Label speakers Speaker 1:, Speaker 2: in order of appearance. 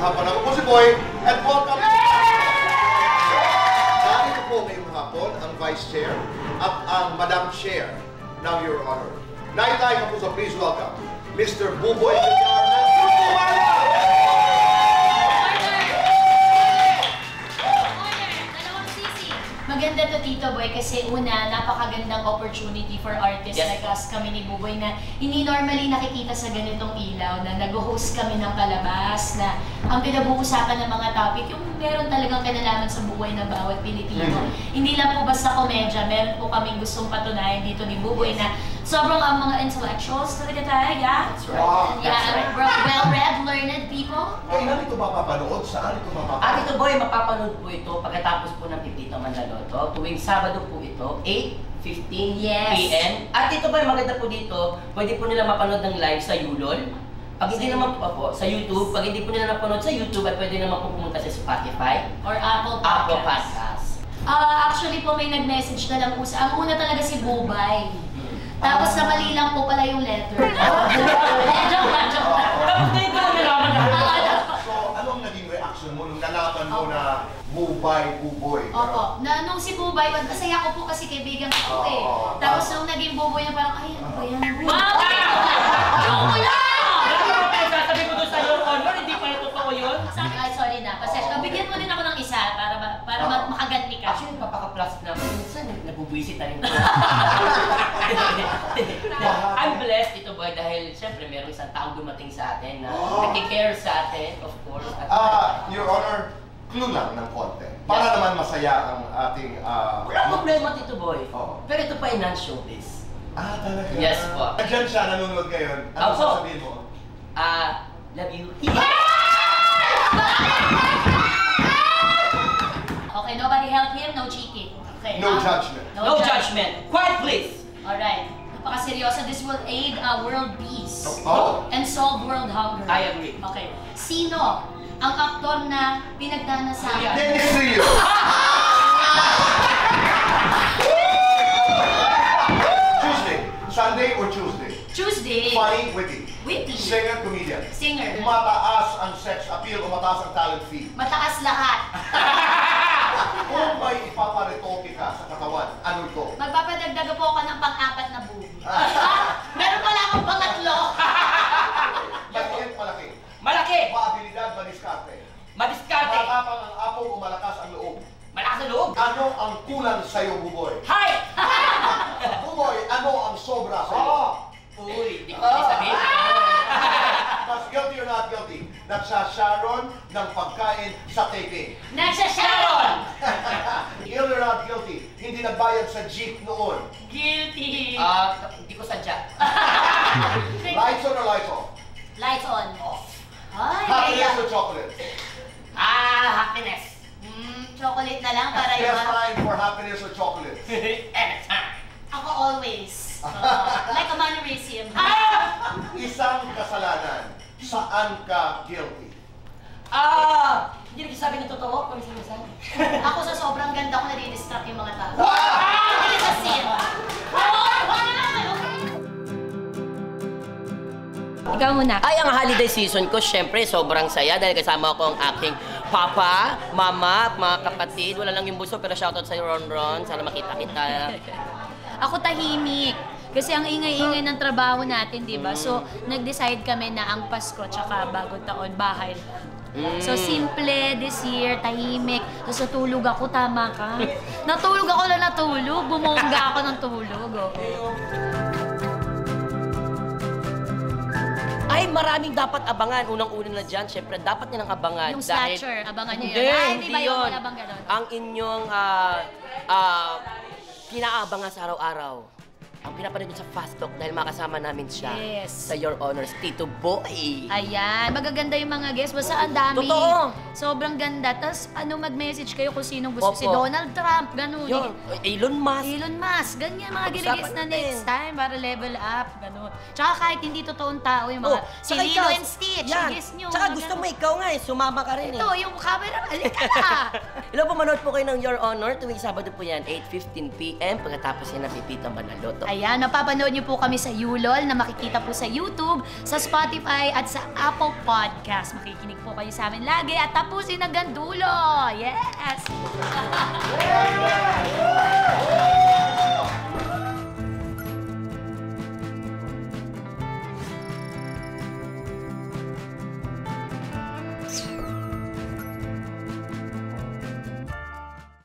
Speaker 1: hapon. Ako po si Boy, and welcome to Narito po ngayong hapon ang Vice Chair at ang Madam Chair ng Your Honor. Naitayo po sa please welcome Mr. Buboy Villar.
Speaker 2: Maganda to, Tito Boy, kasi una, napakagandang opportunity for artists like us, kami ni Buboy, na hindi normally nakikita sa ganitong ilaw, na nag-host kami ng palabas, na ang pinag-uusapan ng mga topic, yung meron talagang kinalaman sa buhay na bawat Pilipino. Hindi lang po basta komedya, meron po kaming gustong patunayan dito ni Buboy na sobrang ang mga intellectuals talaga tayo,
Speaker 3: That's right.
Speaker 1: Wow,
Speaker 2: well-read, learned people.
Speaker 1: Kailan ito mapapanood? Saan ito mapapanood?
Speaker 3: Tito Boy, mapapanood po ito pagkatapos po ng Pipito Manaloto. Tuwing Sabado po ito, 8:15 PM. At Tito Boy, maganda po dito, pwede po nila mapanood ng live sa Yulol. Pag hindi naman po sa YouTube, pag hindi po nila napanood sa YouTube, ay pwede naman po pumunta sa Spotify
Speaker 2: Or Apple Podcasts. Actually po, may nag-message na lang po sa... Ang una talaga si Bubay. Tapos na mali lang po pala yung letter. Joke lang.
Speaker 3: Tapos na ito, nalaman na.
Speaker 1: So, anong naging reaction mo nung nalaman mo na Buboy?
Speaker 2: Opo. Nung si Bubay, masaya ko po kasi kaibigan ko eh. Tapos nung naging Buboy na parang, ay, ano ba yan? Joke lang!
Speaker 3: Sasabi ko doon sa Your Honor, hindi pala totoo yun.
Speaker 2: Ay, sorry na. Pasensya. Bigyan mo din ako ng isa para makaganti ka.
Speaker 3: Actually, papaka-plus na ako. Minsan, nabubwisit na rin ko. I'm blessed, Tito Boy, dahil siyempre meron isang taong dumating sa atin na nag-care sa atin, of course.
Speaker 1: Your Honor, clue lang ng konti. Para naman masaya ang ating...
Speaker 3: Walang problema, Tito Boy. Pero ito pa ay non-showbiz.
Speaker 1: Talaga?
Speaker 3: Yes po.
Speaker 1: Nandiyan siya, nanonood ngayon. Ano sasabihin mo?
Speaker 3: Love you.
Speaker 2: Okay, nobody help him, no cheating. Okay.
Speaker 1: No judgment.
Speaker 3: No judgment. Quiet, please.
Speaker 2: Alright. Napakaseryoso. This will aid world peace and solve world hunger.
Speaker 3: I agree.
Speaker 2: Okay. Sino ang aktor na pinagdanasahan?
Speaker 1: Dennis Rio! Tuesday. Sunday or Tuesday?
Speaker 2: Tuesday.
Speaker 1: Funny, witty.
Speaker 2: Witty.
Speaker 1: Singer, comedian.
Speaker 2: Singer.
Speaker 1: Mataas ang sex appeal o mataas ang talent fee.
Speaker 2: Mataas lahat.
Speaker 1: Kung may ipaparetoke ka sa katawan, ano ito?
Speaker 2: Magpapadagdag po ako ng pang-apat na buo. Meron pala akong pangatlo.
Speaker 1: Maliit, malaki.
Speaker 3: Malaki.
Speaker 1: Maabilidad, madiskarte.
Speaker 3: Madiskarte.
Speaker 1: Matapang ang apong o malakas ang loob.
Speaker 3: Malakas ang loob.
Speaker 1: Ano ang kulang sa'yo, Buboy?
Speaker 3: Hi!
Speaker 1: Buboy, ano ang sobra sa'yo?
Speaker 3: Uy, di ko sabihin.
Speaker 1: Mas guilty or not guilty? Nagsasharon ng pagkain sa taping.
Speaker 2: Nagsasharon!
Speaker 1: Guilty or not guilty? Hindi nagbayad sa jeep noon.
Speaker 2: Guilty.
Speaker 3: Hindi ko sadya.
Speaker 1: Lights on or lights off?
Speaker 2: Lights on.
Speaker 3: Off.
Speaker 2: Ay,
Speaker 1: Happiness or chocolate?
Speaker 3: Happiness.
Speaker 2: Chocolate na lang para
Speaker 1: Best
Speaker 2: iba.
Speaker 1: time for happiness or chocolate?
Speaker 3: Anytime.
Speaker 2: Ako always. Like a mannerism.
Speaker 1: Isang kasalanan, saan ka guilty?
Speaker 3: Hindi nagsasabi ng totoo. Kung sinasabi.
Speaker 2: Ako sa sobrang ganda ko nadi-distract yung mga tao.
Speaker 1: Wow!
Speaker 2: Hindi sa sin. Ikaw muna.
Speaker 3: Ay, ang holiday season ko, syempre, sobrang saya dahil kasama ko ang aking papa, mama, at mga kapatid. Wala lang yung buso, pero shoutout sa Ron Ron. Sana makita kita.
Speaker 2: Ako tahimik. Kasi ang ingay-ingay ng trabaho natin, di ba? So, nag-decide kami na ang Pasko tsaka bagong taon, bahay. So, simple, this year, tahimik. Tapos natulog ako, tama ka. Natulog ako na natulog. Bumongga ako ng tulog.
Speaker 3: Ay, maraming dapat abangan. Unang-una na dyan, syempre, dapat nilang abangan.
Speaker 2: Yung Snatcher, abangan nyo yun.
Speaker 3: Hindi
Speaker 2: ba
Speaker 3: yun.
Speaker 2: Abang ganun?
Speaker 3: Ang inyong pinaabangan sa araw-araw. Ang pinapanood sa Fast Talk dahil makasama namin siya sa Your Honors, Tito Boy.
Speaker 2: Ayan, magaganda yung mga guests. Basta ang dami.
Speaker 3: Totoo.
Speaker 2: Sobrang ganda. Tapos mag-message kayo kung sinong gusto.
Speaker 3: Opo.
Speaker 2: Si Donald Trump, ganun.
Speaker 3: Yun, Elon Musk.
Speaker 2: Elon Musk, ganyan mga
Speaker 3: Pag-usapan
Speaker 2: ginigis na
Speaker 3: natin.
Speaker 2: next time para level up, ganun. Tsaka kahit hindi totoong tao yung mga si
Speaker 3: tsaka
Speaker 2: Lilo
Speaker 3: ikaw,
Speaker 2: and Stitch,
Speaker 3: yan.
Speaker 2: guess nyo.
Speaker 3: Tsaka
Speaker 2: mga
Speaker 3: gusto
Speaker 2: ganun.
Speaker 3: mo ikaw nga sumama ka rin
Speaker 2: Ito, yung camera, alika na!
Speaker 3: Hello po, manood po kayo ng Your Honor. Tuwing Sabado po yan, 8:15 PM. Pagkatapos yan, napipita Manaloto.
Speaker 2: Ayan, napapanood niyo po kami sa Yulol na makikita po sa YouTube, sa Spotify at sa Apple Podcast. Makikinig po kayo sa amin lagi at tapusin hanggang dulo. Yes!